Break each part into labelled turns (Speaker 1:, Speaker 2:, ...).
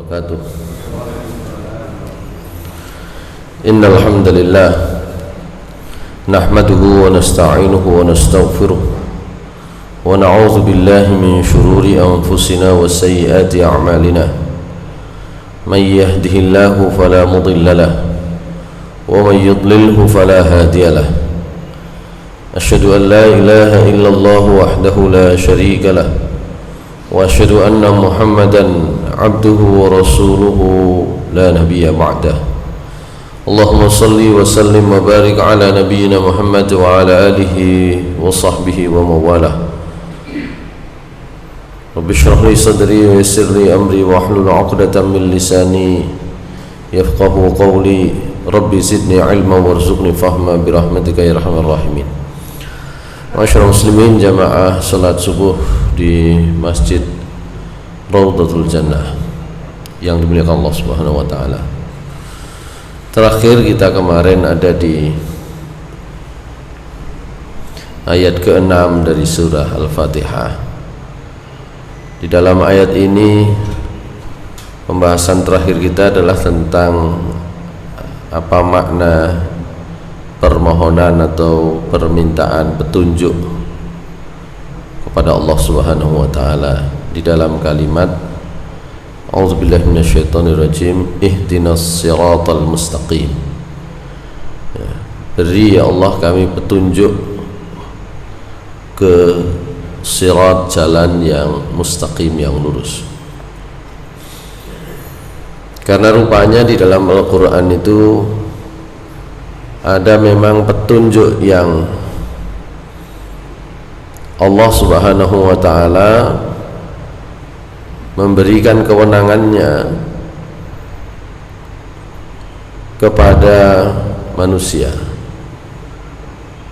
Speaker 1: wabarakatuh. Innal hamdalillah nahmaduhu wa nasta'inuhu wa nastaghfiruh wa na'udzu billahi min shururi anfusina wa sayyiati a'malina. May yahdihillahu fala mudilla lahu wa may yudlilhu fala hadiya lahu. Asyhadu an la ilaha illallah wahdahu la syarika lahu wa asyhadu anna Muhammadan abduhu wa rasuluhu la nabiyya ba'dah. Allahumma salli wa sallim wa barik ala nabiyyina Muhammad wa ala alihi wa sahbihi wa mawalah. Rabbi shrah li sadri wa yassir li amri wa hlul 'uqdatam min lisani yafqahu qawli. Rabbi zidni ilma warzuqni fahma bi rahmatika ya arhamar rahimin. Ma'asyiral muslimin, jamaah salat subuh di Masjid Raudhatul Jannah yang dimuliakan Allah Subhanahu wa taala. Terakhir kita kemarin ada di ayat ke-6 dari surah Al-Fatihah. Di dalam ayat ini pembahasan terakhir kita adalah tentang apa makna permohonan atau permintaan petunjuk kepada Allah Subhanahu wa taala di dalam kalimat A'udzubillahi minasyaitonirrajim, ihdinas siratal mustaqim. Beri ya Allah kami petunjuk ke sirat, jalan yang mustaqim, yang lurus. Karena rupanya di dalam Al-Quran itu ada memang petunjuk yang Allah Subhanahu wa ta'ala memberikan kewenangannya kepada manusia,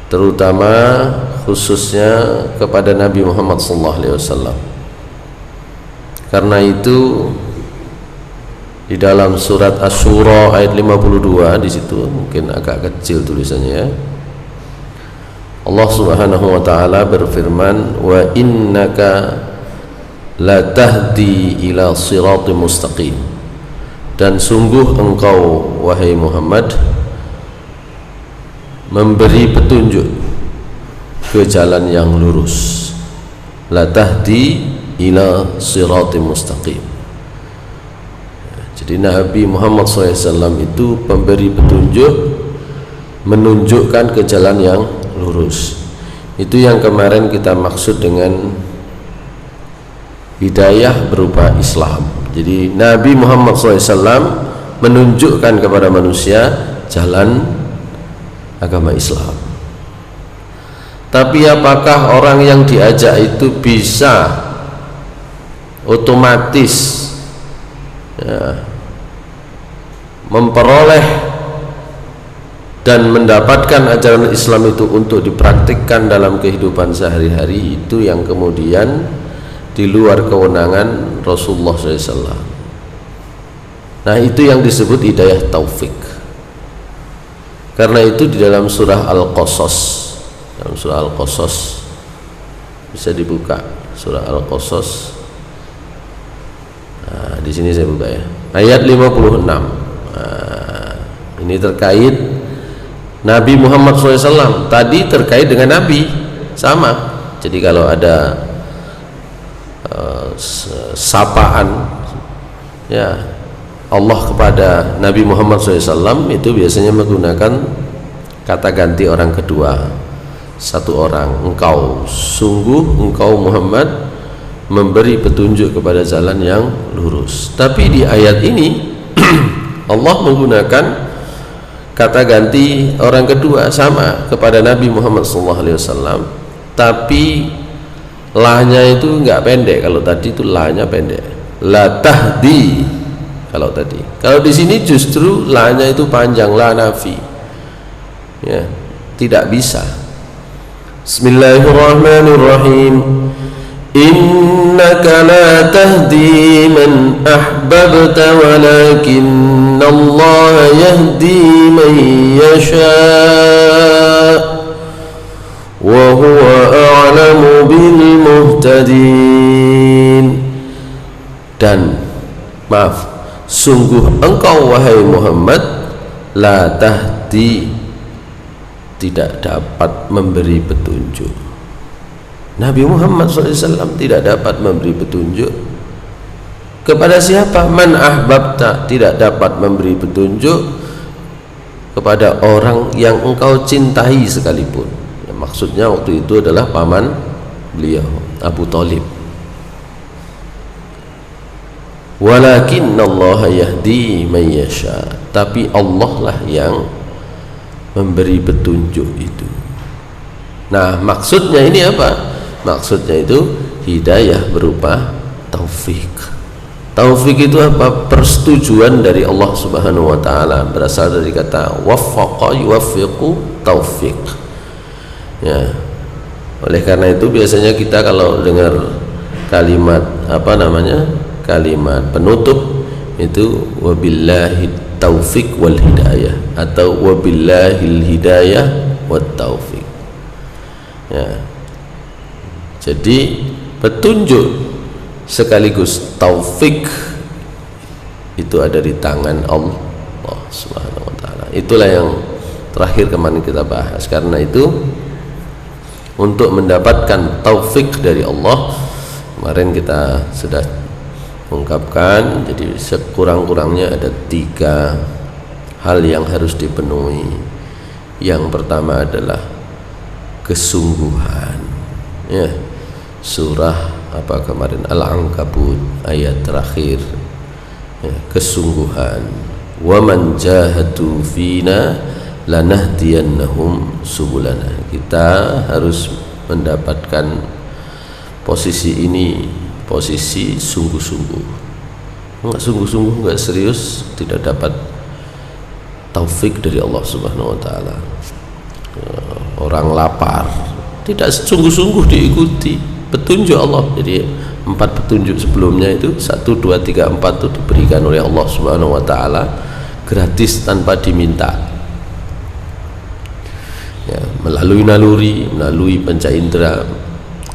Speaker 1: terutama khususnya kepada Nabi Muhammad SAW. Karena itu di dalam surat Asy-Syura ayat 52, di situ mungkin agak kecil tulisannya ya, Allah Subhanahu wa taala berfirman, wa innaka la tahdi ila siratim mustaqim, dan sungguh engkau wahai Muhammad memberi petunjuk ke jalan yang lurus. La tahdi ila siratim mustaqim. Jadi Nabi Muhammad SAW itu pemberi petunjuk, menunjukkan ke jalan yang lurus. Itu yang kemarin kita maksud dengan hidayah berupa Islam. Jadi Nabi Muhammad SAW menunjukkan kepada manusia jalan agama Islam. Tapi apakah orang yang diajak itu bisa otomatis memperoleh dan mendapatkan ajaran Islam itu untuk dipraktikkan dalam kehidupan sehari-hari? Itu yang kemudian di luar kewenangan Rasulullah SAW. Nah, itu yang disebut hidayah taufik. Karena itu di dalam surah Al-Qasas, dalam surah Al-Qasas bisa dibuka surah Al-Qasas. Nah, di sini saya buka ya, ayat 56. Nah, ini terkait Nabi Muhammad SAW. Tadi terkait dengan Nabi, sama. Jadi kalau ada sapaan ya Allah kepada Nabi Muhammad SAW, itu biasanya menggunakan kata ganti orang kedua, satu orang. Engkau, sungguh engkau Muhammad memberi petunjuk kepada jalan yang lurus. Tapi di ayat ini Allah menggunakan kata ganti orang kedua, sama kepada Nabi Muhammad SAW, tapi lahnya itu enggak pendek. Kalau tadi itu lahnya pendek, la tahdi kalau tadi. Kalau di sini justru lahnya itu panjang, la nafi ya, tidak bisa. Bismillahirrahmanirrahim. Innaka la tahdi man ahbabta walakinna Allah yahdi man yasha wa huwa a'lamu bil muhtadin. Dan maaf, sungguh engkau wahai Muhammad la tahdi, tidak dapat memberi petunjuk. Nabi Muhammad SAW tidak dapat memberi petunjuk kepada siapa? Man ahbabta, tidak dapat memberi petunjuk kepada orang yang engkau cintai sekalipun. Ya, maksudnya waktu itu adalah paman beliau Abu Thalib. Walakinnallaha yahdi man yasha, tapi Allah lah yang memberi petunjuk itu. Nah, maksudnya ini apa? Maksudnya itu hidayah berupa taufik. Taufik itu apa? Persetujuan dari Allah Subhanahu wa taala, berasal dari kata waffaqa yuwaffiqu taufik. Ya. Oleh karena itu biasanya kita kalau dengar kalimat kalimat penutup itu wabillahi taufik wal hidayah atau wabillahil hidayah wat taufik. Ya. Jadi petunjuk sekaligus taufik itu ada di tangan Allah Subhanahu wa taala. Itulah yang terakhir kemarin kita bahas. Karena itu untuk mendapatkan taufik dari Allah, kemarin kita sudah ungkapkan, jadi sekurang-kurangnya ada 3 hal yang harus dipenuhi. Yang pertama adalah kesungguhan. Ya. Surah apa kemarin Al-Ankabut ayat terakhir, ya, kesungguhan. Wa man jahadu fina lanahdiyannahum subulana. Kita harus mendapatkan posisi ini, posisi sungguh-sungguh. Enggak sungguh-sungguh, enggak serius, tidak dapat taufik dari Allah Subhanahu wa taala. Orang lapar, tidak sungguh-sungguh diikuti petunjuk Allah. Jadi 4 petunjuk sebelumnya itu 1, 2, 3, 4 itu diberikan oleh Allah Subhanahu wa taala gratis tanpa diminta. Ya, melalui naluri, melalui panca indera,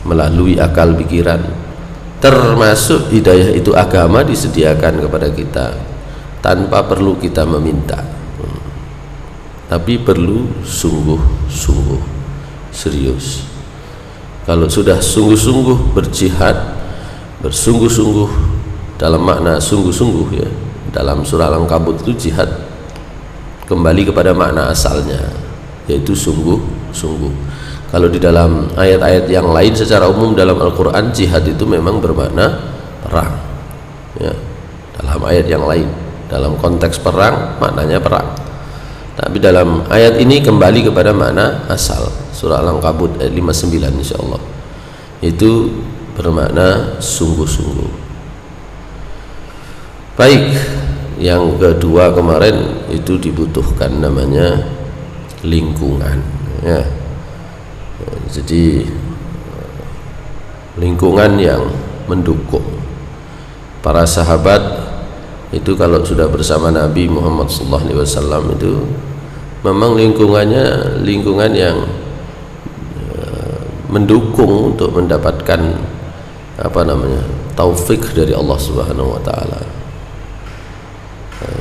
Speaker 1: melalui akal pikiran. Termasuk hidayah itu agama disediakan kepada kita tanpa perlu kita meminta. Tapi perlu sungguh-sungguh, serius. Kalau sudah sungguh-sungguh berjihad, bersungguh-sungguh dalam makna sungguh-sungguh, ya, dalam surah Al-Ankabut itu jihad kembali kepada makna asalnya, yaitu sungguh-sungguh. Kalau di dalam ayat-ayat yang lain secara umum dalam Al-Quran, jihad itu memang bermakna perang, ya, dalam ayat yang lain dalam konteks perang maknanya perang. Tapi dalam ayat ini kembali kepada makna asal, surah Al-Ankabut ayat 59 insyaallah, itu bermakna sungguh-sungguh. Baik, yang kedua kemarin itu dibutuhkan namanya lingkungan, ya. Jadi lingkungan yang mendukung. Para sahabat itu kalau sudah bersama Nabi Muhammad SAW itu memang lingkungannya lingkungan yang mendukung untuk mendapatkan taufik dari Allah Subhanahu wa taala.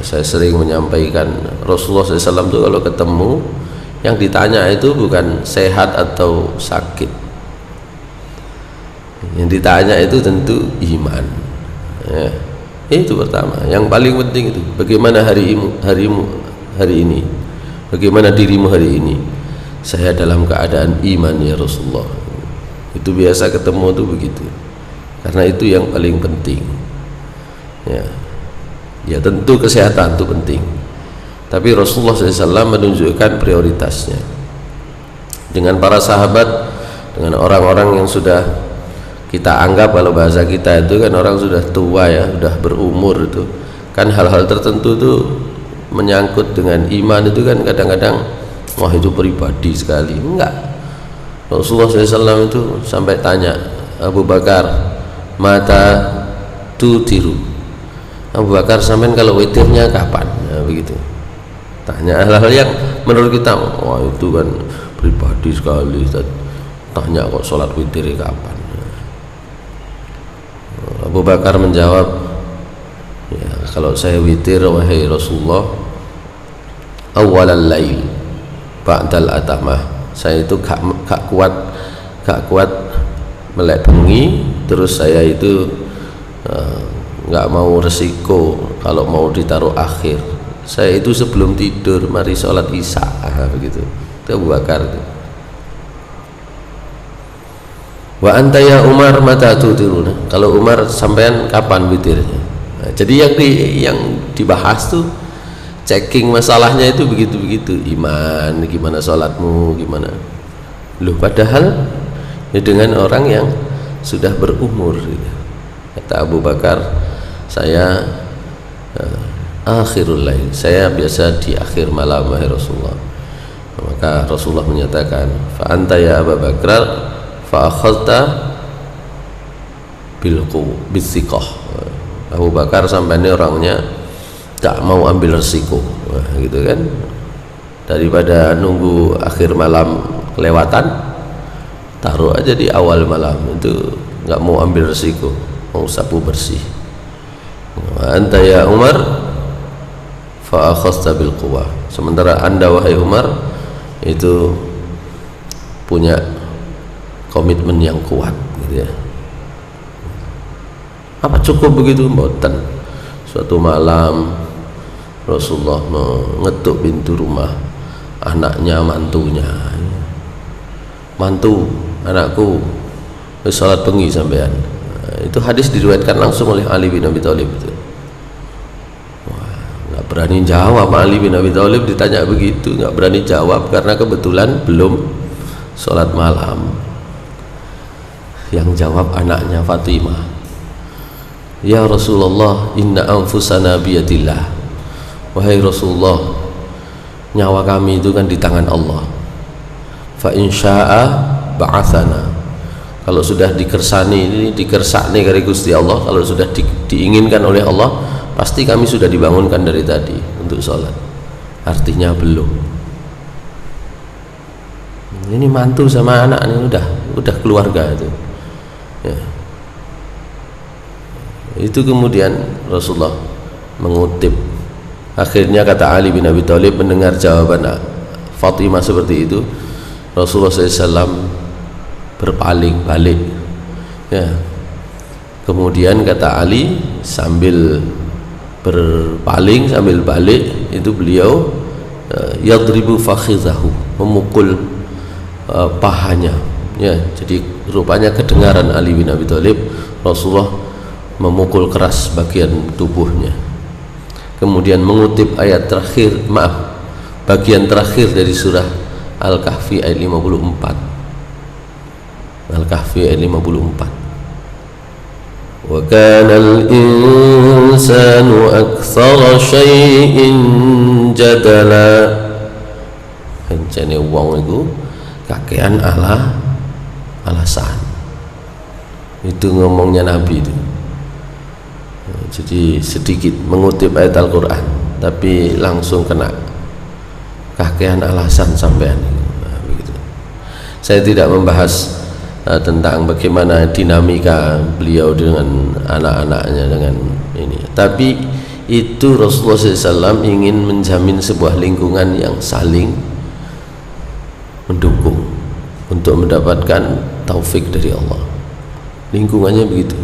Speaker 1: Saya sering menyampaikan Rasulullah SAW itu kalau ketemu yang ditanya itu bukan sehat atau sakit, yang ditanya itu tentu iman, ya. Itu pertama, yang paling penting itu bagaimana harimu hari ini, bagaimana dirimu hari ini. Saya dalam keadaan iman ya Rasulullah. Itu biasa ketemu tuh begitu, karena itu yang paling penting, ya. Ya tentu kesehatan itu penting, tapi Rasulullah SAW menunjukkan prioritasnya dengan para sahabat, dengan orang-orang yang sudah kita anggap, kalau bahasa kita itu kan orang sudah tua, ya, sudah berumur, itu kan hal-hal tertentu itu menyangkut dengan iman itu kan kadang-kadang wah itu pribadi sekali. Enggak, Rasulullah SAW itu sampai tanya Abu Bakar, mata tutiru, Abu Bakar sampean kalau witirnya kapan? Nah, begitu. Tanya hal-hal yang menurut kita wah itu kan pribadi sekali. Tanya kok sholat witirnya kapan? Abu Bakar menjawab, ya kalau saya witir wahai Rasulullah awalal lail ba'dal atamah, saya itu gak kuat melek bengi, terus saya itu nggak mau resiko kalau mau ditaruh akhir, saya itu sebelum tidur mari sholat isya begitu. Itu Abu Bakar itu. Wa anta ya Umar mata tutiruna, kalau Umar sampean kapan witirnya? Nah, jadi yang dibahas tuh checking masalahnya itu begitu-begitu, iman gimana, sholatmu gimana. Loh padahal ya dengan orang yang sudah berumur gitu. Kata Abu Bakar, saya akhirul lail, saya biasa di akhir malam wahai Rasulullah. Maka Rasulullah menyatakan, fa anta ya Abu Bakar fa akhadta bil bisiqah. Abu Bakar sampai ini orangnya tak mau ambil resiko, gitu kan, daripada nunggu akhir malam kelewatan, taruh aja di awal malam, itu nggak mau ambil resiko, mau sapu bersih. Anta ya Umar fa akhadta bil quwwah, sementara anda wahai Umar itu punya komitmen yang kuat gitu ya. Apa cukup begitu? Mboten. Suatu malam Rasulullah mengetuk pintu rumah anaknya, mantunya. Mantu, anakku salat bengi sampean. Itu hadis diriwayatkan langsung oleh Ali bin Abi Thalib itu. Wah, nggak berani jawab. Ali bin Abi Thalib ditanya begitu nggak berani jawab karena kebetulan belum sholat malam. Yang jawab anaknya Fatimah, ya Rasulullah inna anfusana biyadillah, wahai Rasulullah nyawa kami itu kan di tangan Allah, fa insya'a ba'athana, kalau sudah dikersani dari Gusti Allah, kalau sudah diinginkan oleh Allah, pasti kami sudah dibangunkan dari tadi untuk sholat. Artinya belum. Ini mantu sama anak ini udah keluarga itu ya. Itu kemudian Rasulullah mengutip, akhirnya kata Ali bin Abi Thalib mendengar jawaban Fatimah seperti itu, Rasulullah SAW berpaling balik ya. Kemudian kata Ali sambil berpaling sambil balik itu beliau yadribu fakhizahu, memukul pahanya ya. Jadi rupanya kedengaran Ali bin Abi Thalib Rasulullah memukul keras bagian tubuhnya. Kemudian mengutip ayat terakhir, bagian terakhir dari surah Al-Kahfi ayat 54. Al-Kahfi ayat 54. Wa kana al-insanu aktsara syai'in jadala. Pancene wong iku kakean alasan. Itu ngomongnya Nabi itu. Jadi sedikit mengutip ayat Al-Quran tapi langsung kena kakean alasan sampean. Nah, begitu. Saya tidak membahas tentang bagaimana dinamika beliau dengan anak-anaknya dengan ini, tapi itu Rasulullah SAW ingin menjamin sebuah lingkungan yang saling mendukung untuk mendapatkan taufik dari Allah. Lingkungannya begitu.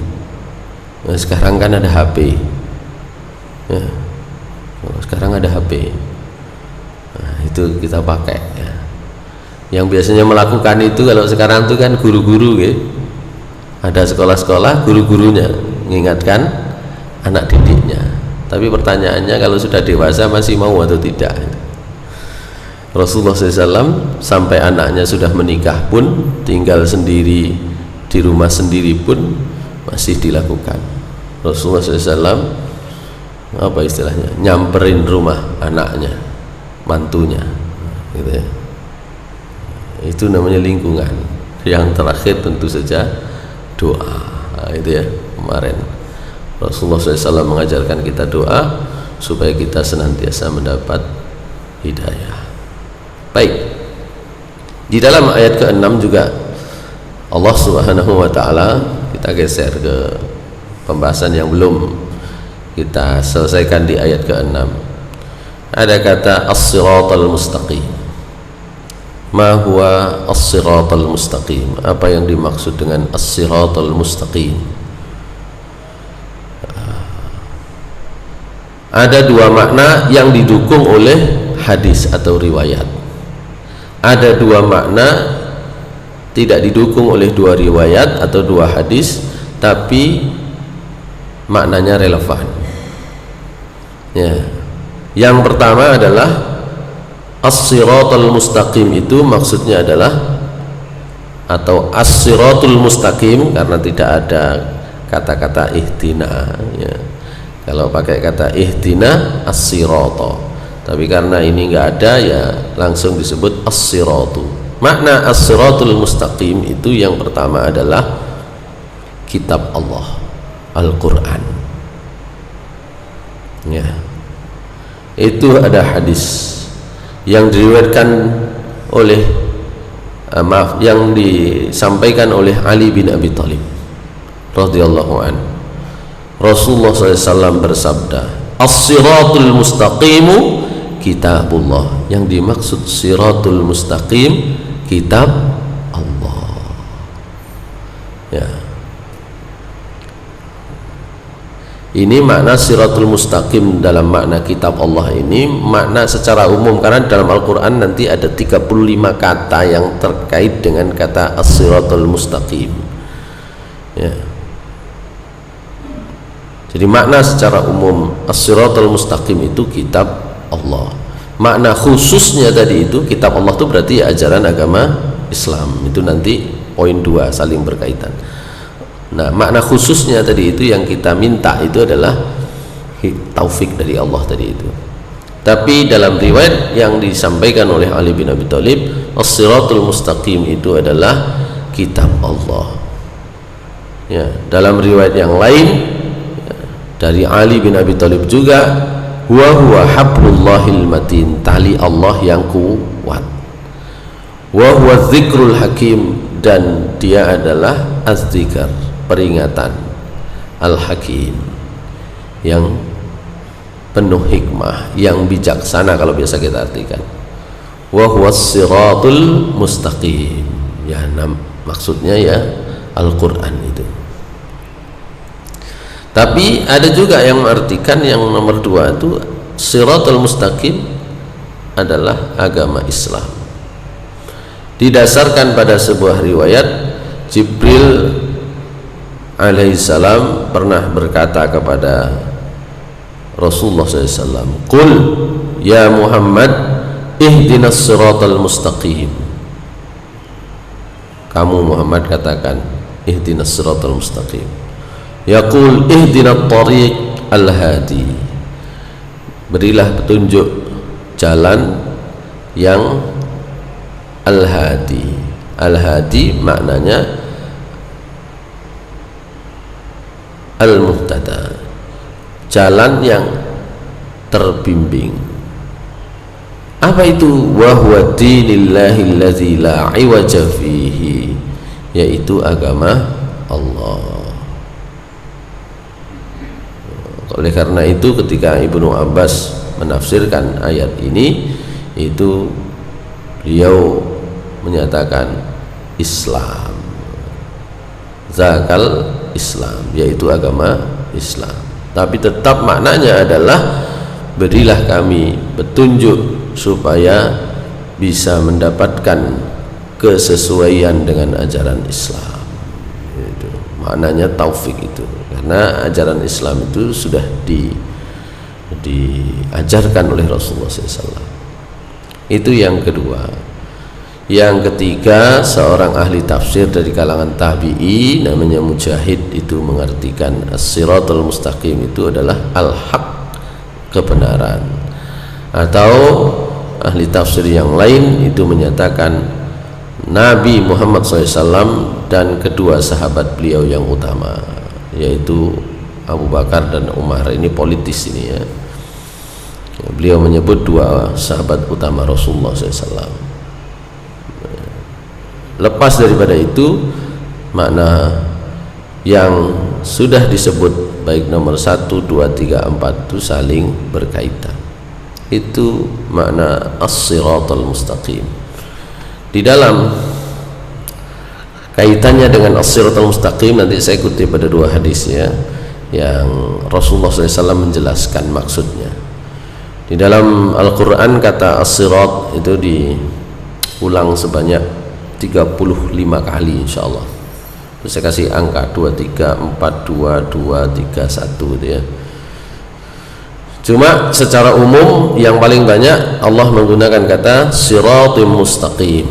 Speaker 1: Nah, sekarang kan ada HP ya. Sekarang ada HP, nah, itu kita pakai ya. Yang biasanya melakukan itu kalau sekarang itu kan guru-guru ya. Ada sekolah-sekolah guru-gurunya mengingatkan anak didiknya, tapi pertanyaannya kalau sudah dewasa masih mau atau tidak. Rasulullah SAW sampai anaknya sudah menikah pun, tinggal sendiri di rumah sendiri pun masih dilakukan. Rasulullah SAW apa istilahnya, nyamperin rumah anaknya, mantunya gitu ya. Itu namanya lingkungan. Yang terakhir tentu saja doa. Nah, itu ya, kemarin Rasulullah SAW mengajarkan kita doa supaya kita senantiasa mendapat hidayah. Baik, di dalam ayat ke-6 juga Allah Subhanahu wa ta'ala, kita geser ke pembahasan yang belum Kita selesaikan di ayat ke-6. Ada kata as-siratal mustaqim. Ma huwa as-siratal mustaqim? Apa yang dimaksud dengan as-siratal mustaqim? Ada dua makna yang didukung oleh hadis atau riwayat. Ada dua makna tidak didukung oleh dua riwayat atau dua hadis, tapi maknanya relevan. Ya. Yang pertama adalah as-siratal mustaqim, itu maksudnya adalah, atau as-siratul mustaqim karena tidak ada kata-kata ihtina, ya. Kalau pakai kata ihtina as-sirata, tapi karena ini enggak ada, ya langsung disebut as-siratu. Makna as-siratul mustaqim itu yang pertama adalah kitab Allah, Al-Quran, ya. Itu ada hadis yang diriwayatkan oleh yang disampaikan oleh Ali bin Abi Thalib radhiyallahu an. Rasulullah SAW bersabda, as-siratul mustaqimu kitabullah. Yang dimaksud siratul mustaqim kitab Allah, ya. Ini makna siratul mustaqim dalam makna kitab Allah ini makna secara umum, karena dalam Al-Quran nanti ada 35 kata yang terkait dengan kata as-siratul mustaqim, ya. Jadi makna secara umum as-siratul mustaqim itu kitab Allah. Makna khususnya tadi itu kitab Allah itu berarti ya ajaran agama Islam. Itu nanti poin 2, saling berkaitan. Nah, makna khususnya tadi itu yang kita minta itu adalah taufik dari Allah tadi itu. Tapi dalam riwayat yang disampaikan oleh Ali bin Abi Thalib, as-siratul mustaqim itu adalah kitab Allah, ya. Dalam riwayat yang lain, ya, dari Ali bin Abi Thalib juga, huwa hablullahil matin, tali Allah yang kuat, wa huwa dzikrul hakim, dan dia adalah az-zikr, peringatan, al-hakim, yang penuh hikmah, yang bijaksana kalau biasa kita artikan. Wa huwas siratul mustaqim, ya, maksudnya ya Al-Quran itu. Tapi ada juga yang mengartikan yang nomor 2 itu siratul mustaqim adalah agama Islam. Didasarkan pada sebuah riwayat, Jibril alaihissalam pernah berkata kepada Rasulullah SAW, "Qul ya Muhammad ihdinas siratal mustaqim." Kamu Muhammad katakan ihdinas siratal mustaqim. Yaqul ihdinat tariq al-hadi. Berilah petunjuk jalan yang al-hadi. Al-hadi maknanya al-muhtada, jalan yang terbimbing. Apa itu? Wa huwa dinillahi allazi la iwaja fihi, yaitu agama Allah. Oleh karena itu ketika Ibnu Abbas menafsirkan ayat ini, itu beliau menyatakan Islam, zakal Islam, yaitu agama Islam. Tapi tetap maknanya adalah berilah kami petunjuk supaya bisa mendapatkan kesesuaian dengan ajaran Islam. Itu maknanya taufik itu, karena ajaran Islam itu sudah diajarkan oleh Rasulullah SAW. Itu yang kedua. Yang ketiga, seorang ahli tafsir dari kalangan tabi'i namanya Mujahid itu mengartikan as-siratul mustaqim itu adalah al-haq, kebenaran. Atau ahli tafsir yang lain itu menyatakan Nabi Muhammad SAW dan kedua sahabat beliau yang utama, yaitu Abu Bakar dan Umar. Ini politis ini, ya. Beliau menyebut dua sahabat utama Rasulullah SAW. Lepas daripada itu, makna yang sudah disebut baik nomor 1, 2, 3, 4 itu saling berkaitan. Itu makna as-siratal mustaqim. Di dalam kaitannya dengan as-siratal mustaqim nanti saya kutip pada dua hadis ya, yang Rasulullah SAW menjelaskan maksudnya. Di dalam Al-Quran kata as-sirat itu diulang sebanyak 35 kali insyaallah. Terus saya kasih angka 2, 3, 4, 2, 2, 3, 1 gitu ya. Cuma secara umum yang paling banyak Allah menggunakan kata siratim mustaqim,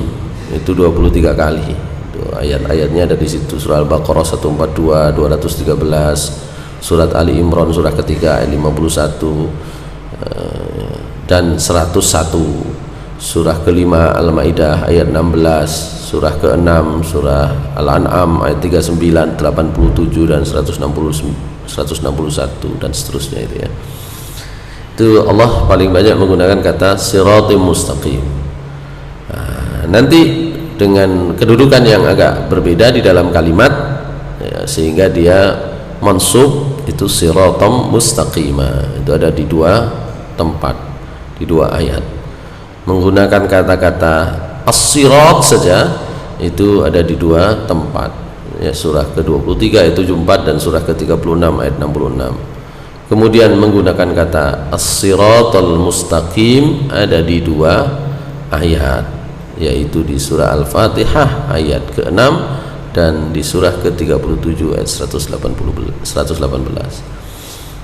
Speaker 1: itu 23 kali. Itu ayat-ayatnya ada di situ, surah Al-Baqarah 142, 213, surat Ali Imran surah ketiga ayat 51 dan 101, surah kelima Al-Maidah ayat 16, surah ke-6 surah Al-An'am ayat 39, 87 dan 161 dan seterusnya itu ya. Itu Allah paling banyak menggunakan kata siratim mustaqim. Nanti dengan kedudukan yang agak berbeda di dalam kalimat ya, sehingga dia mansub itu siratam mustaqima. Itu ada di dua tempat, di dua ayat menggunakan kata-kata as-sirat saja, itu ada di dua tempat ya, surah ke-23 ayat 74 dan surah ke-36 ayat 66. Kemudian menggunakan kata as-siratal mustaqim ada di dua ayat, yaitu di surah Al-Fatihah ayat ke-6 dan di surah ke-37 ayat 118.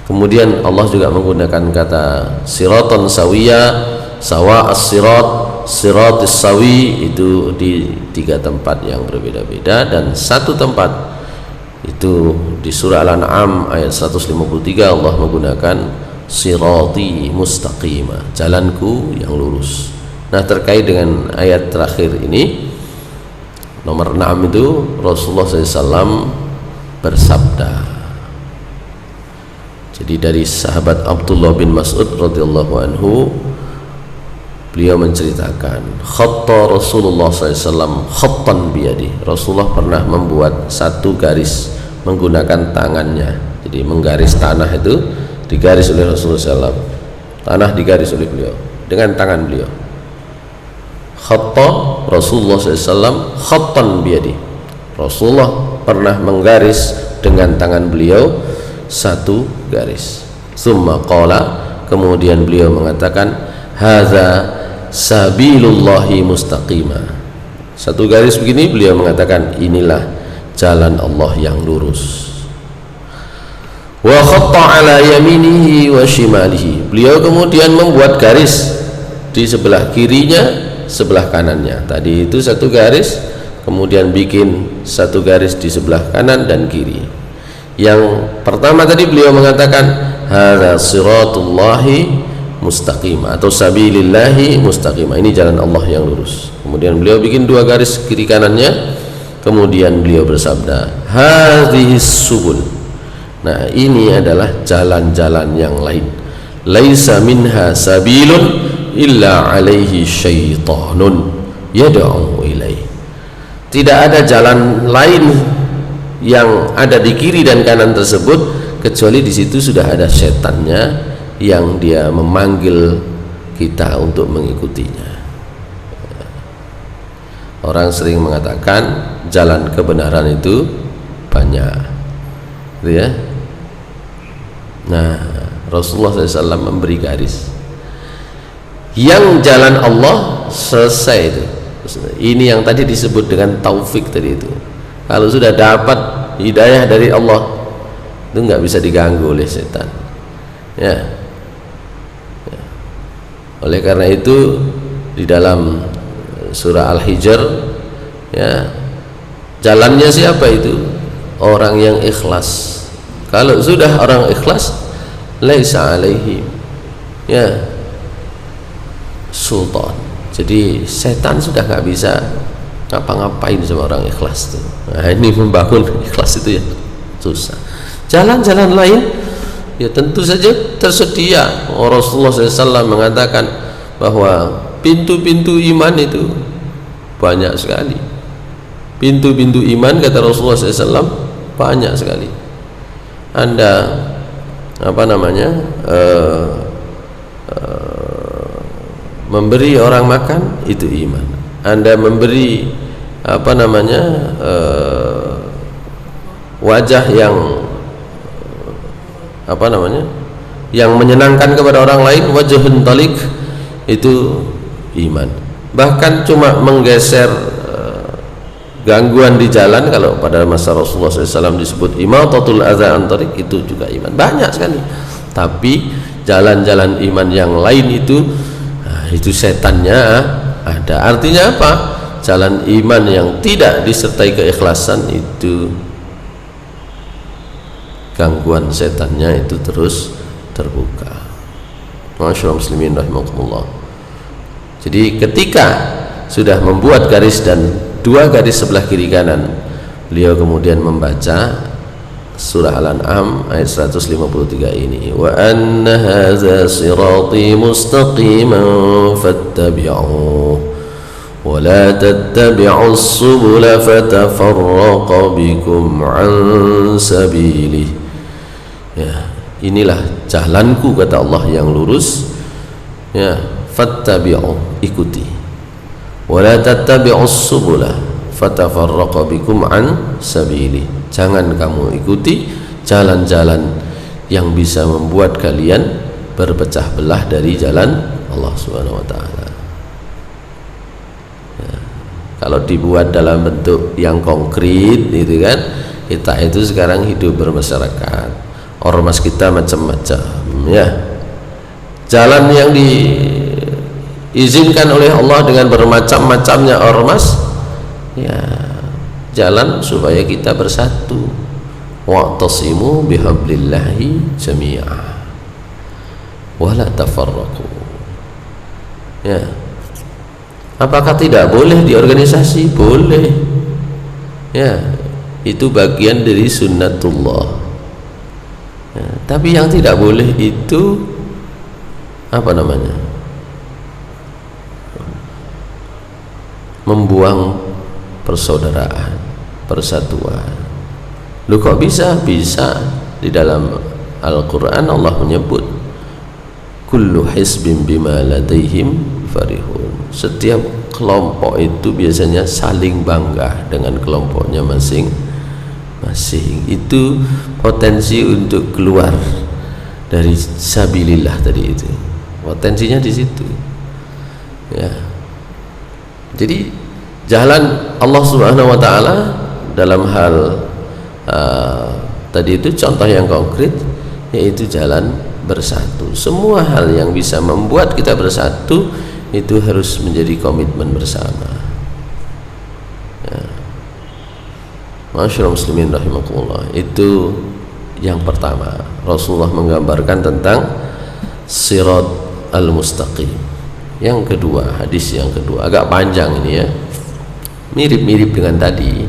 Speaker 1: Kemudian Allah juga menggunakan kata siratan sawiya, sawa as-sirat, siratis sawi, itu di tiga tempat yang berbeda-beda, dan satu tempat itu di surah Al-An'am ayat 153 Allah menggunakan sirati mustaqima, jalanku yang lurus. Nah, terkait dengan ayat terakhir ini nomor 6 itu Rasulullah SAW bersabda. Jadi dari sahabat Abdullah bin Mas'ud radhiyallahu anhu, beliau menceritakan khatta Rasulullah SAW khattan biyadi. Rasulullah pernah membuat satu garis menggunakan tangannya. Jadi menggaris tanah itu digaris oleh Rasulullah SAW, tanah digaris oleh beliau dengan tangan beliau. Khatta Rasulullah SAW khattan biyadi. Rasulullah pernah menggaris dengan tangan beliau satu garis. Summa qala, kemudian beliau mengatakan hadza sabilullahi mustaqima. Satu garis begini beliau mengatakan inilah jalan Allah yang lurus. Wa khatta ala yaminihi wa shimalihi. Beliau kemudian membuat garis di sebelah kirinya, sebelah kanannya. Tadi itu satu garis, kemudian bikin satu garis di sebelah kanan dan kiri. Yang pertama tadi beliau mengatakan hadza siratullahi mustaqim atau sabilillahi mustaqim, ini jalan Allah yang lurus. Kemudian beliau bikin dua garis kiri kanannya, kemudian beliau bersabda hadhis subul. Nah, ini adalah jalan-jalan yang lain. Laisa minha sabilun illa alaihi syaitanun yad'u ilaihi. Tidak ada jalan lain yang ada di kiri dan kanan tersebut kecuali di situ sudah ada setannya yang dia memanggil kita untuk mengikutinya. Orang sering mengatakan jalan kebenaran itu banyak, gitu ya. Nah, Rasulullah SAW memberi garis. Yang jalan Allah selesai itu. Ini yang tadi disebut dengan taufik tadi itu. Kalau sudah dapat hidayah dari Allah, itu nggak bisa diganggu oleh setan. Ya. Oleh karena itu di dalam surah Al-Hijr ya, jalannya siapa itu? Orang yang ikhlas. Kalau sudah orang ikhlas, laisa alaihi ya sultan. Jadi setan sudah nggak bisa ngapa-ngapain sama orang ikhlas tuh. Nah, ini membangun ikhlas itu ya susah. Jalan-jalan lain ya tentu saja tersedia. Rasulullah SAW mengatakan bahwa pintu-pintu iman itu banyak sekali. Pintu-pintu iman kata Rasulullah SAW banyak sekali. Anda memberi orang makan, itu iman. Anda memberi wajah yang menyenangkan kepada orang lain, wajhun talik, itu iman. Bahkan cuma menggeser gangguan di jalan, kalau pada masa Rasulullah SAW disebut imatatul adza an tariq, itu juga iman. Banyak sekali. Tapi jalan-jalan iman yang lain itu setannya ada. Artinya apa? Jalan iman yang tidak disertai keikhlasan itu gangguan setannya itu terus terbuka. Masyaallah muslimin rahimakumullah. Jadi ketika sudah membuat garis dan dua garis sebelah kiri kanan, beliau kemudian membaca surah Al-An'am ayat 153 ini, wa anna hadza sirati mustaqiman fattabi'uhu wa la tattabi'us subula fatafarraqa bikum an sabilihi. Ya, inilah jalanku, kata Allah, yang lurus. Ya, fattabi'u, ikuti. Wa la tattabi'us subula fatafarraqa bikum an sabili. Jangan kamu ikuti jalan-jalan yang bisa membuat kalian berpecah belah dari jalan Allah Subhanahu wa taala. Ya, kalau dibuat dalam bentuk yang konkret itu kan, kita itu sekarang hidup bermasyarakat, ormas kita macam-macam, ya. Jalan yang diizinkan oleh Allah dengan bermacam-macamnya ormas, ya, jalan supaya kita bersatu. Wa'tasimu bihablillahi jami'a wa la tafarraqu. Ya. Apakah tidak boleh di organisasi? Boleh. Ya, itu bagian dari sunnatullah. Ya, tapi yang tidak boleh itu membuang persaudaraan, persatuan. Lu kok bisa? Bisa. Di dalam Al-Quran Allah menyebut kullu hizbin bima ladaihim farihun. Setiap kelompok itu biasanya saling bangga dengan kelompoknya masing-masing. Itu potensi untuk keluar dari sabilillah tadi itu. Potensinya di situ. Ya. Jadi jalan Allah Subhanahu wa taala dalam hal tadi itu contoh yang konkret, yaitu jalan bersatu. Semua hal yang bisa membuat kita bersatu itu harus menjadi komitmen bersama. Ya. Masyaallah muslimin rahimakumullah. Itu yang pertama. Rasulullah menggambarkan tentang sirat al-mustaqim. Yang kedua, hadis yang kedua agak panjang ini ya, mirip-mirip dengan tadi,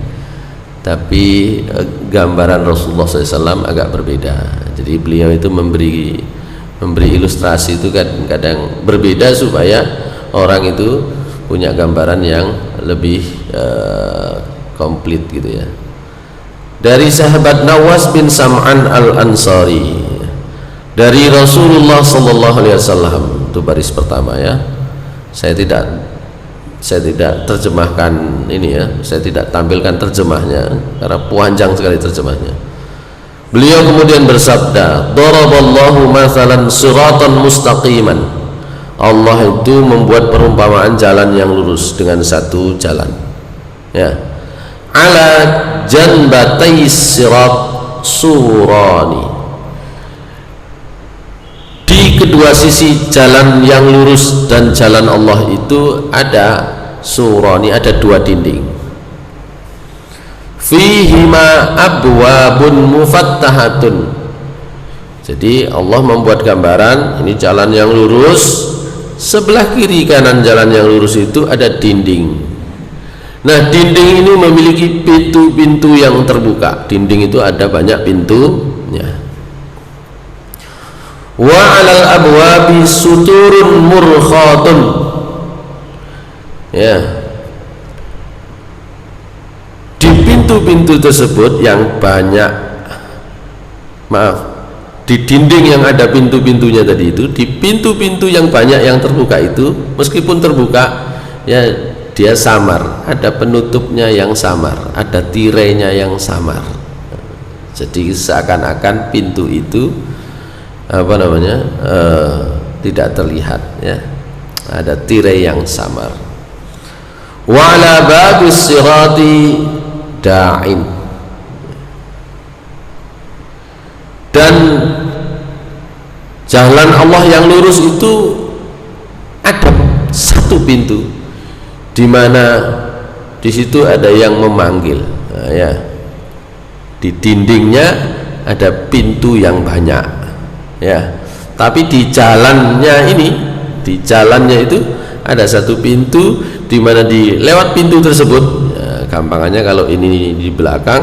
Speaker 1: tapi gambaran Rasulullah SAW agak berbeda. Jadi beliau itu memberi ilustrasi itu kadang berbeda supaya orang itu punya gambaran yang lebih komplit gitu ya. Dari sahabat Nawas bin Sam'an al-Ansari, dari Rasulullah SAW, itu baris pertama ya. Saya tidak terjemahkan ini ya, saya tidak tampilkan terjemahnya karena panjang sekali terjemahnya. Beliau kemudian bersabda, daraballahu mathalan siratan mustaqiman. Allah itu membuat perumpamaan jalan yang lurus dengan satu jalan, ya. Ala janbatai sirat surani. Di kedua sisi jalan yang lurus dan jalan Allah itu ada surani, ada dua dinding. Fihima abwabun mufattahatun. Jadi Allah membuat gambaran, ini jalan yang lurus, sebelah kiri kanan jalan yang lurus itu ada dinding. Nah, dinding ini memiliki pintu-pintu yang terbuka. Dinding itu ada banyak pintunya. Wa 'alal abwabi suturun murkhatun. Ya. Di pintu-pintu tersebut yang banyak maaf, di dinding yang ada pintu-pintunya tadi itu, di pintu-pintu yang banyak yang terbuka itu, meskipun terbuka ya dia samar, ada penutupnya yang samar, ada tirainya yang samar. Jadi seakan-akan pintu itu tidak terlihat, ya, ada tirai yang samar. Wa ala babis sirati da'in, dan jalan Allah yang lurus itu ada satu pintu di mana di situ ada yang memanggil. Nah, ya, di dindingnya ada pintu yang banyak, ya, tapi di jalannya itu ada satu pintu di mana lewat pintu tersebut, ya, gampangannya kalau ini di belakang,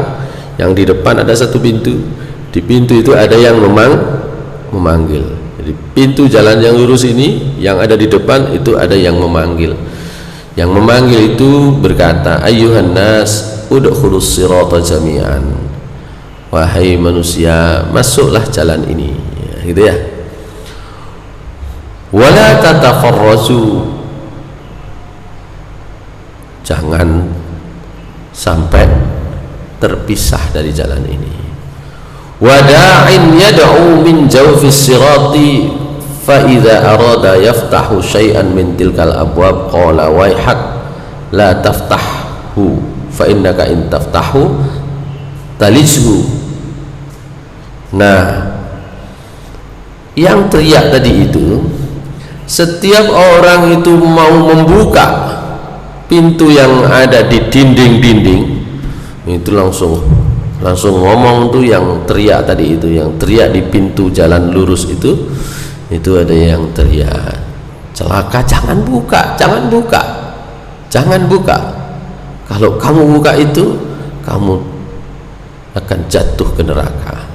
Speaker 1: yang di depan ada satu pintu, di pintu itu ada yang memanggil. Jadi pintu jalan yang lurus ini yang ada di depan itu ada yang memanggil. Yang memanggil itu berkata, ayyuhan nas udkhulus sirata jami'an, wahai manusia, masuklah jalan ini, ya, gitu ya. Wala tatafarraju, jangan sampai terpisah dari jalan ini. Wada'in yad'u min jawfis sirati fa idza arada yaftahu syai'an min tilkal abwab qala wayhak la taftahu fa innaka in taftahu talijhu. Nah, yang teriak tadi itu, setiap orang itu mau membuka pintu yang ada di dinding-dinding itu langsung ngomong tuh, yang teriak tadi itu, yang teriak di pintu jalan lurus itu ada yang teriak, celaka, jangan buka, jangan buka, jangan buka. Kalau kamu buka itu, kamu akan jatuh ke neraka.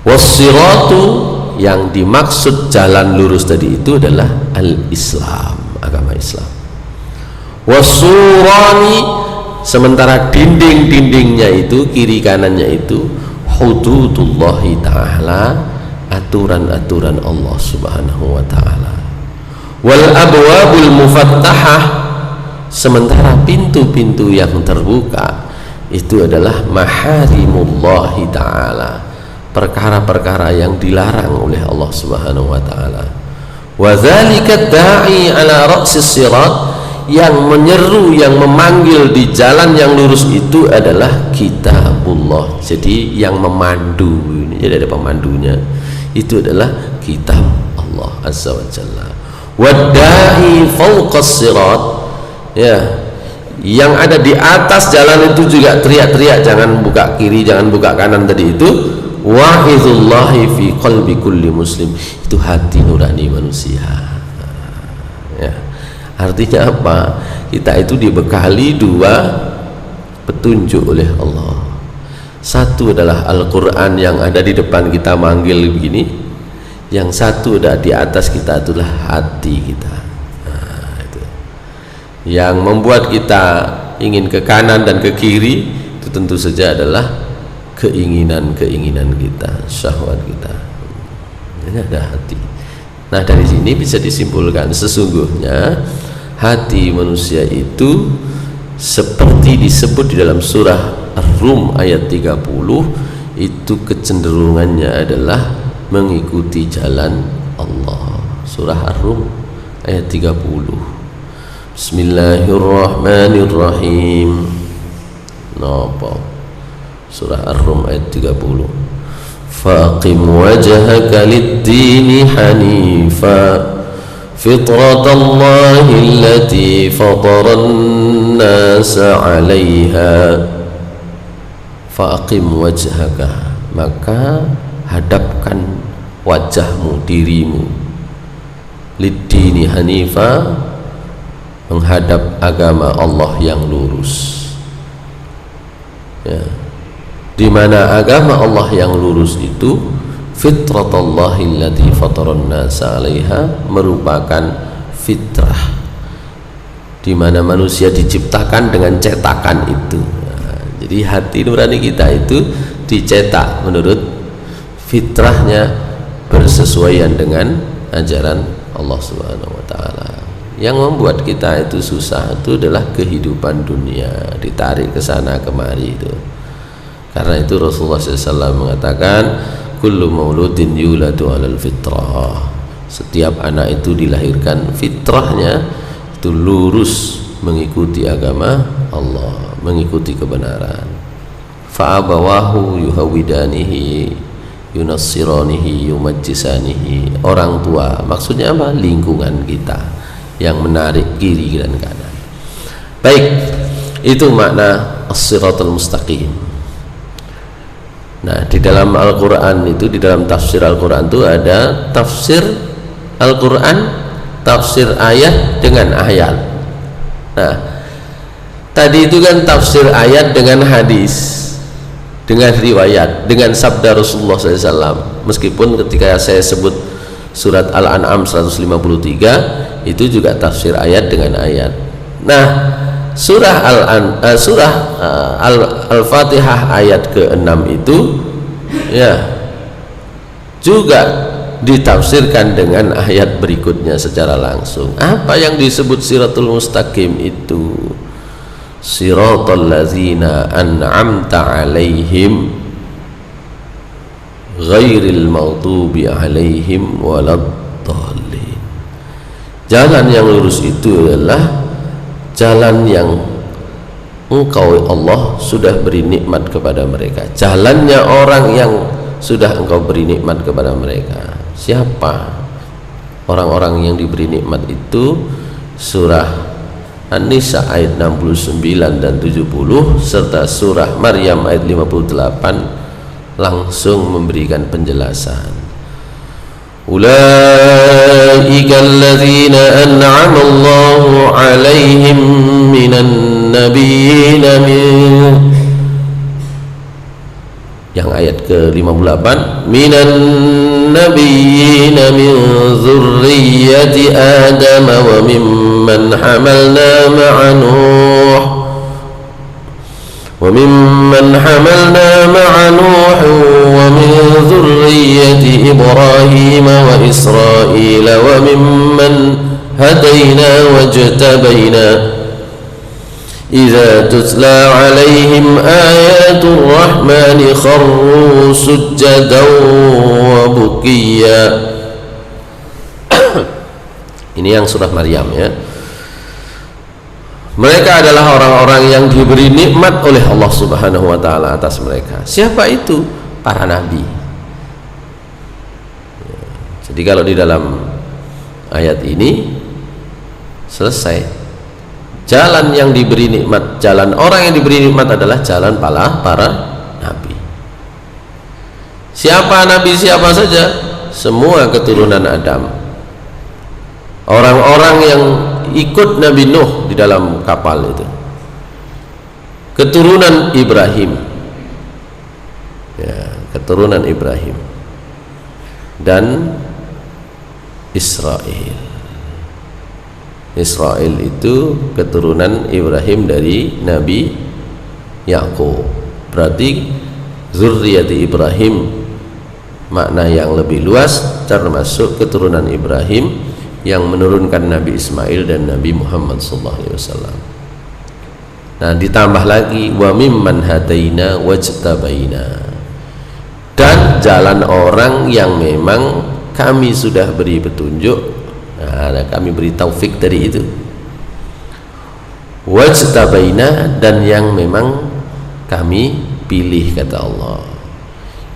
Speaker 1: Wassiratu, yang dimaksud jalan lurus tadi itu adalah al-Islam, agama Islam. Wassurani, sementara dinding-dindingnya itu, kiri kanannya itu hududullahi ta'ala, aturan-aturan Allah subhanahu wa ta'ala. Wal abwabul mufattahah, sementara pintu-pintu yang terbuka itu adalah maharimullahi ta'ala, perkara-perkara yang dilarang oleh Allah subhanahu wa ta'ala. Wa dzalika da'i ala ra'sis sirat, yang menyeru, yang memanggil di jalan yang lurus itu adalah kitabullah. Jadi yang memandu ini, jadi ada pemandunya, itu adalah kitab Allah azza wa jalla. Wa da'i fawqas sirat, ya, yang ada di atas jalan itu juga teriak-teriak, jangan buka kiri, jangan buka kanan tadi itu. Wa'izullahi fi qalbi kulli muslim, itu hati nurani manusia, ya. Artinya apa? Kita itu dibekali dua petunjuk oleh Allah. Satu adalah Al-Quran yang ada di depan kita manggil begini, yang satu ada di atas kita itulah hati kita. Nah, itu yang membuat kita ingin ke kanan dan ke kiri, itu tentu saja adalah keinginan-keinginan kita, syahwat kita. Ini ada hati. Nah, dari sini bisa disimpulkan sesungguhnya hati manusia itu seperti disebut di dalam surah Ar-Rum ayat 30, itu kecenderungannya adalah mengikuti jalan Allah. Surah Ar-Rum ayat 30. Bismillahirrahmanirrahim. Napa? Surah Ar-Rum ayat 30. Faqim wajhaka lid-dini hanifa fitratallahi allati fataran nasa 'alaiha. Faqim wajhaka, maka hadapkan wajahmu, dirimu, lid-dini hanifa, menghadap agama Allah yang lurus, ya. Di mana agama Allah yang lurus itu fitratallahi allati fataran nasa 'alaiha, merupakan fitrah di mana manusia diciptakan dengan cetakan itu. Nah, jadi hati nurani kita itu dicetak menurut fitrahnya, bersesuaian dengan ajaran Allah Subhanahu wa taala. Yang membuat kita itu susah itu adalah kehidupan dunia, ditarik ke sana kemari itu. Karena itu Rasulullah SAW mengatakan kullu mauludin yuladu alal fitrah. Setiap anak itu dilahirkan fitrahnya itu lurus mengikuti agama Allah, mengikuti kebenaran. Fa'abawahu yuhawidanihi yunassiranihi yumajjisanihi. Orang tua maksudnya apa? Lingkungan kita yang menarik kiri dan kanan. Baik, itu makna as-siratal mustaqim. Nah, di dalam Al-Quran itu, di dalam tafsir Al-Quran itu ada tafsir Al-Quran, tafsir ayat dengan ayat. Nah, tadi itu kan tafsir ayat dengan hadis, dengan riwayat, dengan sabda Rasulullah SAW. Meskipun ketika saya sebut surat Al-An'am 153 itu juga tafsir ayat dengan ayat. Nah, surah Al-Fatihah ayat ke-6 itu ya juga ditafsirkan dengan ayat berikutnya secara langsung. Apa yang disebut siratul mustaqim itu? Siratal ladzina an'amta 'alaihim ghairil maghdubi 'alaihim waladdallin. Jalan yang lurus itu adalah jalan yang engkau Allah sudah beri nikmat kepada mereka. Jalannya orang yang sudah engkau beri nikmat kepada mereka. Siapa orang-orang yang diberi nikmat itu? Surah An-Nisa ayat 69 dan 70 serta surah Maryam ayat 58 langsung memberikan penjelasan. Ulaika alladzina an'ama Allahu 'alaihim minan nabiyyin yang ayat ke-58 minan nabiyyin min dzurriyyati Adam wa mimman hamalna ma'a Nuh وممن حملنا مع نوح ومن ذرية إبراهيم وإسرائيل وممن هدينا واجتبينا إذا تتلى عليهم آيات الرحمن خروا سجدا وبكيا. Ini yang surah Maryam ya. Mereka adalah orang-orang yang diberi nikmat oleh Allah Subhanahu wa taala atas mereka. Siapa itu? Para nabi. Jadi kalau di dalam ayat ini selesai. Jalan yang diberi nikmat, jalan orang yang diberi nikmat adalah jalan para nabi. Siapa nabi siapa saja? Semua keturunan Adam. Orang-orang yang ikut Nabi Nuh di dalam kapal itu, keturunan Ibrahim ya, keturunan Ibrahim dan Israel. Israel itu keturunan Ibrahim dari Nabi Yakub. Berarti zurriyati Ibrahim makna yang lebih luas, termasuk keturunan Ibrahim yang menurunkan Nabi Ismail dan Nabi Muhammad SAW. Nah, ditambah lagi wa mimman hadaina wajtabaina, dan jalan orang yang memang kami sudah beri petunjuk. Nah, kami beri taufik dari itu. Wajtabaina, dan yang memang kami pilih, kata Allah,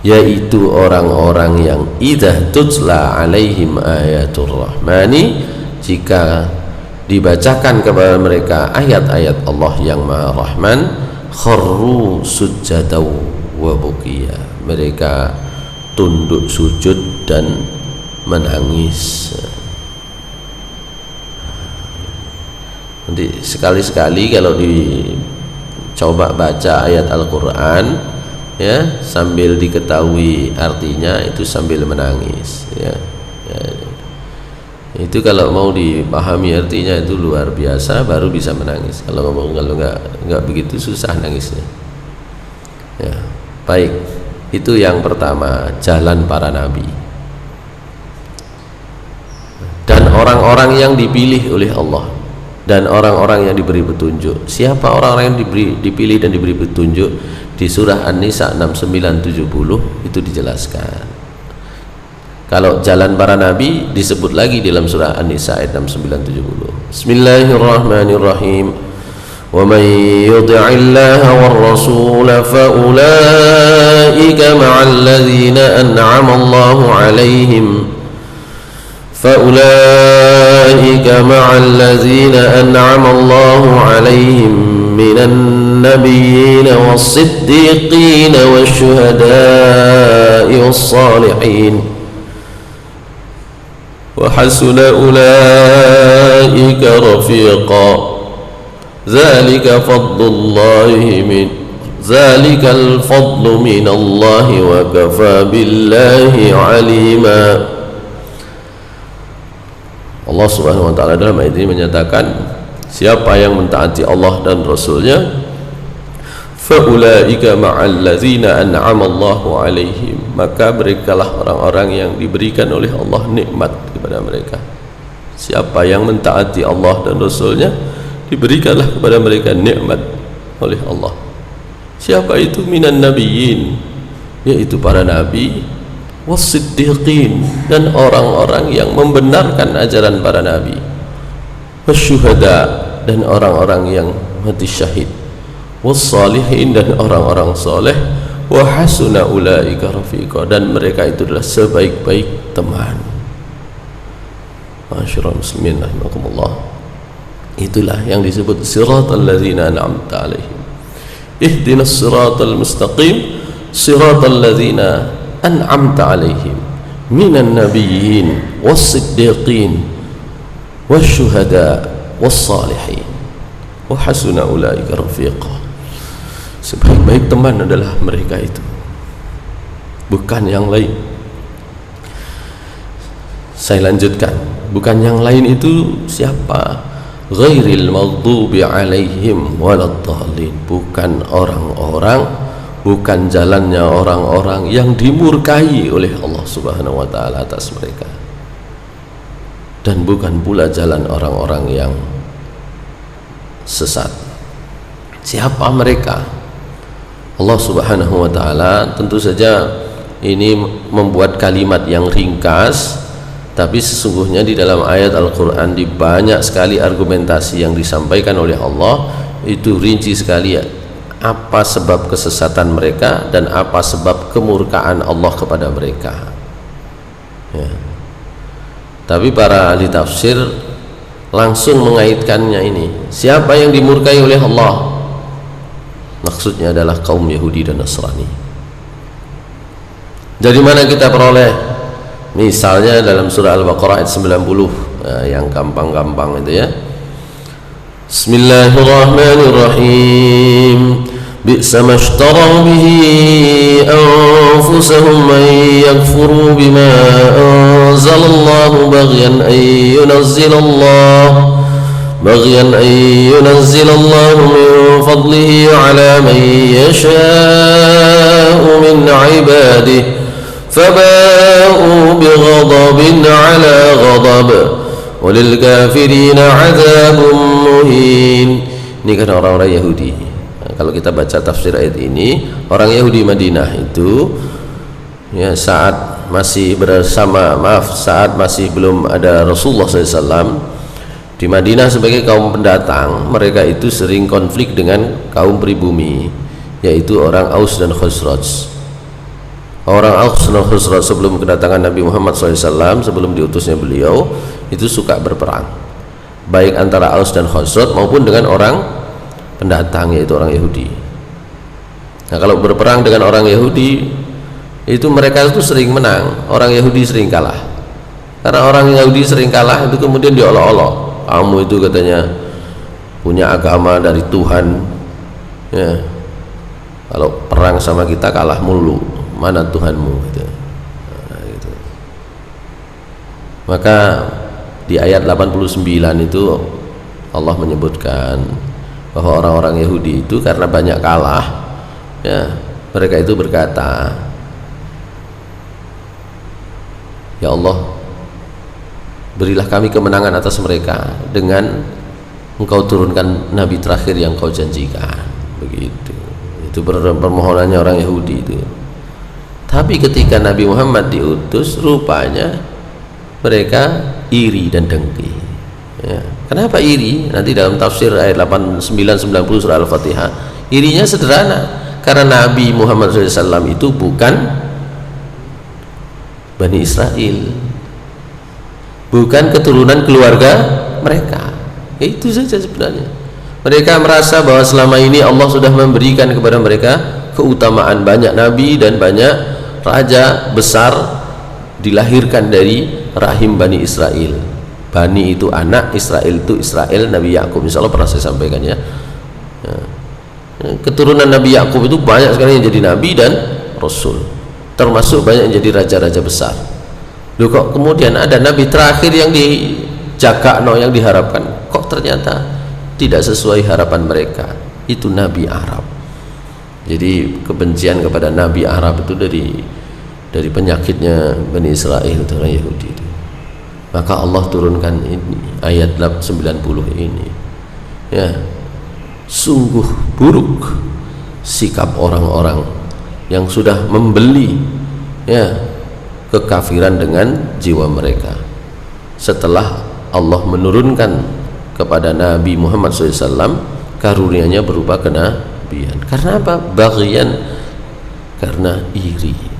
Speaker 1: yaitu orang-orang yang idza tutla alaihim ayatul rahmani, jika dibacakan kepada mereka ayat-ayat Allah yang Maha Rahman, kharru sujjadaw wa bukiya, mereka tunduk sujud dan menangis. Nanti sekali-sekali kalau dicoba baca ayat Al-Quran ya, sambil diketahui artinya itu sambil menangis ya. Itu kalau mau dipahami artinya itu luar biasa, baru bisa menangis. Kalau nggak begitu susah nangisnya ya. Baik. Itu yang pertama, jalan para nabi dan orang-orang yang dipilih oleh Allah dan orang-orang yang diberi petunjuk. Siapa orang-orang yang dipilih dan diberi petunjuk? Di surah An-Nisa 69-70 itu dijelaskan. Kalau jalan para nabi disebut lagi dalam surah An-Nisa ayat 69-70. Bismillahirrahmanirrahim. وَمَنْ يُطِعِ اللَّهَ وَالرَّسُولَ فَأُولَئِكَ مَعَ الَّذِينَ أَنْعَمَ اللَّهُ عَلَيْهِمْ مِنَ النَّبِيِّينَ وَالصِّدِّيقِينَ وَالشُّهَدَاءِ وَالصَّالِحِينَ وَحَسُنَ أُولَئِكَ رَفِيقًا ذَلِكَ الْفَضْلُ مِنَ اللَّهِ وَكَفَى بِاللَّهِ عَلِيمًا. Allah Subhanahu wa taala dalam ayat ini menyatakan, siapa yang mentaati Allah dan Rasulnya, faulaika ma'al ladzina an'ama Allahu 'alaihim, maka merekalah orang-orang yang diberikan oleh Allah nikmat kepada mereka. Siapa yang mentaati Allah dan Rasulnya, diberikanlah kepada mereka nikmat oleh Allah. Siapa itu? Minan nabiyyin, yaitu para nabi, wassiddiqin, dan orang-orang yang membenarkan ajaran para nabi, wasyuhada, dan orang-orang yang mati syahid, wassalihin, dan orang-orang soleh, wa hasuna ulaika rafiqa, dan mereka itu adalah sebaik-baik teman. Masyaallah muslimin rahimakumullah. Itulah yang disebut siratal ladzina an'amta 'alaihim. Ihdinas siratal mustaqim, siratal ladzina an'amta 'alaihim minan nabiyyin was-siddiqin wasyuhada was-salihin wa hasuna ulaika rafiqa. Sebaik-baik teman adalah mereka itu, bukan yang lain. Saya lanjutkan, bukan yang lain itu siapa? Ghairil maghdubi 'alaihim waladdallin, bukan orang-orang, bukan jalannya orang-orang yang dimurkai oleh Allah Subhanahu wa taala atas mereka, dan bukan pula jalan orang-orang yang sesat. Siapa mereka? Allah Subhanahu wa taala tentu saja ini membuat kalimat yang ringkas, tapi sesungguhnya di dalam ayat Al-Quran di banyak sekali argumentasi yang disampaikan oleh Allah itu rinci sekali, apa sebab kesesatan mereka dan apa sebab kemurkaan Allah kepada mereka, ya. Tapi para ahli tafsir langsung mengaitkannya ini, siapa yang dimurkai oleh Allah? Maksudnya adalah kaum Yahudi dan Nasrani. Dari mana kita peroleh? Misalnya dalam surah Al-Baqarah ayat 90, yang gampang-gampang itu ya. Bismillahirrahmanirrahim. Bi'sa mashtaraw bihi anfusahum an yakfuru bima anzalallahu baghyan an yunazzilallahu min fadlihi ala man yasha'u min ibadihi فباءوا بغضب على غضب وللكافرين عذاب مهين. Ini kan orang-orang Yahudi. Kalau kita baca tafsir ayat ini, orang Yahudi Madinah itu ya, saat masih belum ada Rasulullah SAW di Madinah sebagai kaum pendatang, mereka itu sering konflik dengan kaum pribumi, yaitu orang Aus dan Khazraj. Orang Aus dan Khazraj sebelum kedatangan Nabi Muhammad SAW, sebelum diutusnya beliau, itu suka berperang, baik antara Aus dan Khazraj maupun dengan orang pendatang, yaitu orang Yahudi. Nah, kalau berperang dengan orang Yahudi itu mereka itu sering menang, orang Yahudi sering kalah. Karena orang Yahudi sering kalah itu kemudian diolok-olok, kamu itu katanya punya agama dari Tuhan, ya, kalau perang sama kita kalah mulu, mana Tuhanmu gitu. Nah, gitu. Maka di ayat 89 itu Allah menyebutkan bahwa orang-orang Yahudi itu karena banyak kalah, ya, mereka itu berkata, ya Allah, berilah kami kemenangan atas mereka dengan engkau turunkan nabi terakhir yang kau janjikan. Begitu. Itu permohonannya orang Yahudi itu. Tapi ketika Nabi Muhammad diutus, rupanya mereka iri dan dengki. Ya. Kenapa iri? Nanti dalam tafsir ayat 89-90 surah Al-Fatihah, irinya sederhana, karena Nabi Muhammad SAW itu bukan Bani Israel, bukan keturunan keluarga mereka. Itu saja sebenarnya. Mereka merasa bahwa selama ini Allah sudah memberikan kepada mereka keutamaan, banyak nabi dan banyak raja besar dilahirkan dari rahim Bani Israel. Bani itu anak, Israel itu Israel, Nabi Yakub, insya Allah pernah saya sampaikan ya. Keturunan Nabi Yakub itu banyak sekali yang jadi nabi dan rasul, termasuk banyak yang jadi raja-raja besar. Loh, kok kemudian ada nabi terakhir yang dijakakno, yang diharapkan, kok ternyata tidak sesuai harapan mereka? Itu nabi Arab. Jadi kebencian kepada nabi Arab itu dari penyakitnya Bani Israel, itu orang Yahudi itu. Maka Allah turunkan ini ayat 90 ini. Ya, sungguh buruk sikap orang-orang yang sudah membeli ya kekafiran dengan jiwa mereka setelah Allah menurunkan kepada Nabi Muhammad SAW karunia-Nya berupa kenabian. Karena apa? Bagian, karena iri.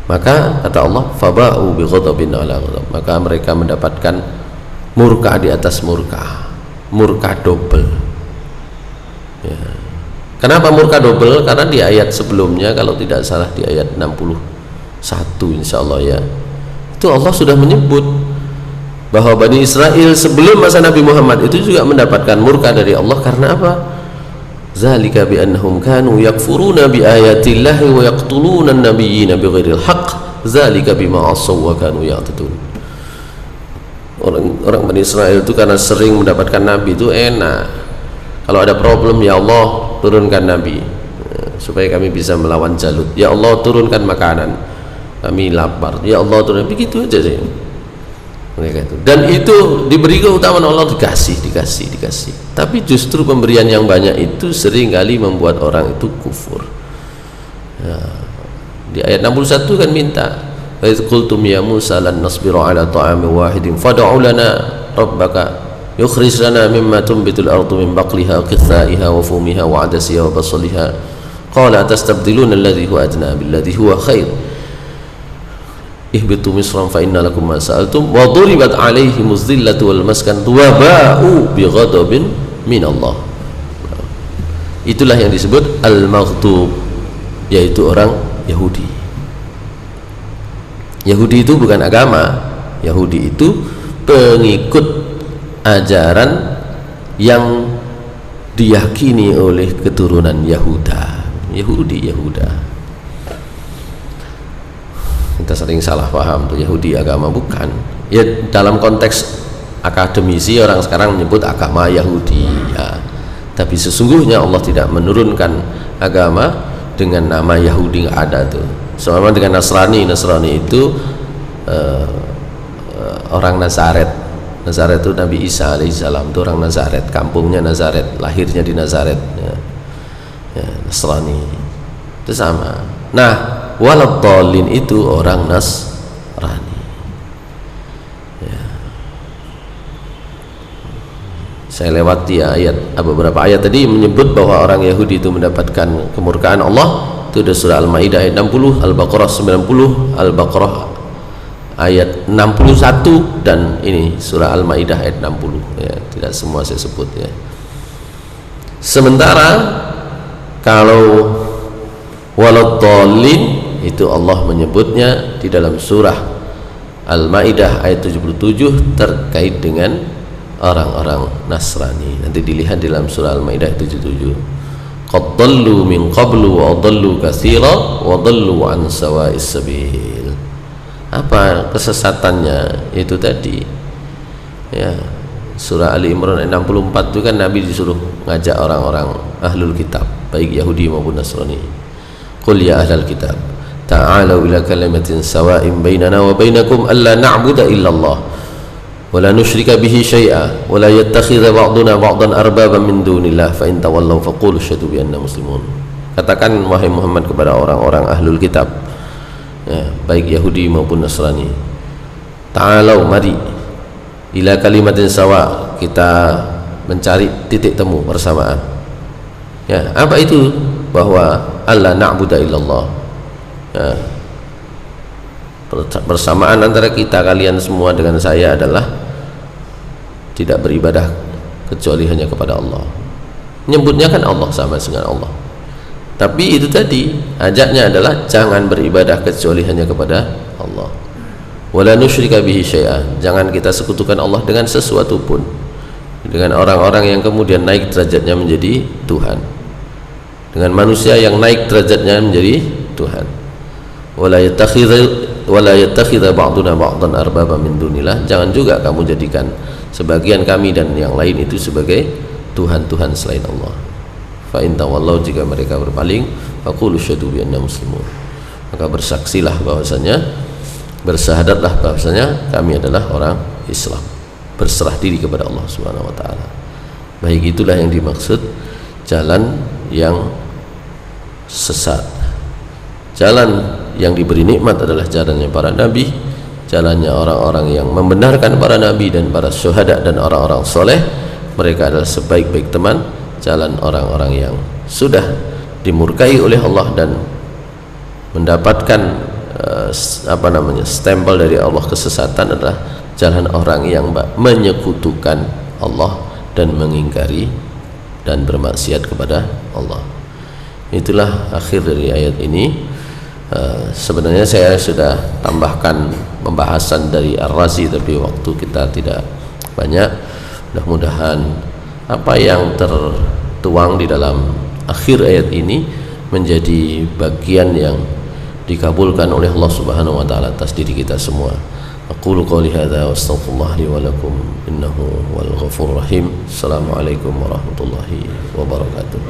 Speaker 1: Maka kata Allah, faba'u bi ghadabin ala ghadab, maka mereka mendapatkan murka di atas murka, murka double ya. Kenapa murka double? Karena di ayat sebelumnya, kalau tidak salah di ayat 61 insyaallah ya, itu Allah sudah menyebut bahwa Bani Israel sebelum masa Nabi Muhammad itu juga mendapatkan murka dari Allah. Karena apa? Zalika bi annahum kanu yakfuruna bi ayatillahi wa yaqtuluna an-nabiyyina bighairil haqq, zalika bima asaw wa kanu ya'tadun. Orang Bani Israel itu karena sering mendapatkan nabi itu enak. Kalau ada problem, ya Allah turunkan nabi supaya kami bisa melawan Jalut. Ya Allah turunkan makanan, kami lapar. Ya Allah turunkan, begitu aja sih mereka itu. Dan itu diberi keutamaan Allah, dikasih. Tapi justru pemberian yang banyak itu seringkali membuat orang itu kufur ya. Di ayat 61 kan minta, wa idh qultum ya Musa lan nasbiru ala ta'amin wahidin fad'u lana rabbaka yukhrij lana mimma tunbitul ardu min baqliha wa qithaiha wa fumiha wa adasiha wa basaliha qala atastabdiluna alladhi huwa adna billadhi huwa khair ihbitu misran fa inna lakum ma sa'altum wa duribat alaihimuz zillatu wal maskanatu wa ba'u bi ghadabin min Allah. Itulah yang disebut al-maghdub, yaitu orang Yahudi. Yahudi itu bukan agama, Yahudi itu pengikut ajaran yang diyakini oleh keturunan Yahuda. Kita sering salah paham tuh, Yahudi agama, bukan ya. Dalam konteks akademisi orang sekarang menyebut agama Yahudi ya, tapi sesungguhnya Allah tidak menurunkan agama dengan nama Yahudi, nggak ada tuh. Sama dengan Nasrani itu orang Nazaret itu Nabi Isa alaihissalam itu orang Nazaret, kampungnya Nazaret, lahirnya di Nazaret ya. Nasrani itu sama. Nah, waladhdallin itu orang Nasrani ya. Saya lewati ya beberapa ayat tadi menyebut bahwa orang Yahudi itu mendapatkan kemurkaan Allah. Itu ada surah Al-Maidah ayat 60, Al-Baqarah 90, Al-Baqarah ayat 61, dan ini surah Al-Maidah ayat 60 ya. Tidak semua saya sebut ya. Sementara kalau waladhdallin itu Allah menyebutnya di dalam surah Al-Maidah ayat 77 terkait dengan orang-orang Nasrani. Nanti dilihat di dalam surah Al-Maidah ayat 77. Qad dallu min qablu wa adallu katsira wa dallu an sawa'is sabil. Apa kesesatannya? Itu tadi ya, surah Ali Imran ayat 64 itu kan Nabi disuruh ngajak orang-orang ahlul kitab, baik Yahudi maupun Nasrani. Qul ya ahlal kitab ta'alu ila kalimatin sawa'in bainana wa bainakum alla na'budu illallah wa la nusyrika bihi syai'a wa la yattakhidha ba'duna ba'dan arbaban min dunillah fa in tawallaw faqulu asyhadu bi anna muslimun. Katakan wahai Muhammad kepada orang-orang ahlul kitab, ya, baik Yahudi maupun Nasrani, ta'alau, mari, ila kalimatin sawa, kita mencari titik temu persamaan. Ya, apa itu? Bahwa alla na'budu illallah, ya, persamaan antara kita, kalian semua dengan saya adalah tidak beribadah kecuali hanya kepada Allah. Menyebutnya kan Allah, sama dengan Allah, tapi itu tadi ajaknya adalah jangan beribadah kecuali hanya kepada Allah. Wala nusyrika bihi syai'a, jangan kita sekutukan Allah dengan sesuatu pun, dengan orang-orang yang kemudian naik derajatnya menjadi Tuhan, dengan manusia yang naik derajatnya menjadi Tuhan. Wala yattakhidha ba'duna ba'dan arbaba min dunillah, jangan juga kamu jadikan sebagian kami dan yang lain itu sebagai Tuhan-Tuhan selain Allah. Fa in tawallaw, jika mereka berpaling, faqulu asyhadu bi anna muslimun, maka bersaksilah bahwasanya, bersyahadatlah bahwasanya kami adalah orang Islam, berserah diri kepada Allah Subhanahu wa taala. Baik, itulah yang dimaksud jalan yang sesat. Jalan yang diberi nikmat adalah jalannya para nabi, jalannya orang-orang yang membenarkan para nabi dan para syuhada dan orang-orang soleh. Mereka adalah sebaik-baik teman. Jalan orang-orang yang sudah dimurkai oleh Allah dan mendapatkan stempel dari Allah kesesatan adalah jalan orang yang menyekutukan Allah dan mengingkari dan bermaksiat kepada Allah. Itulah akhir dari ayat ini. Sebenarnya saya sudah tambahkan pembahasan dari Ar-Razi, tapi waktu kita tidak banyak. Mudah-mudahan apa yang tertuang di dalam akhir ayat ini menjadi bagian yang dikabulkan oleh Allah Subhanahu wa taala atas diri kita semua. Aqulu qouli hadza wa astaghfirullah li wa lakum innahu wal ghafurur rahim. Assalamualaikum warahmatullahi wabarakatuh.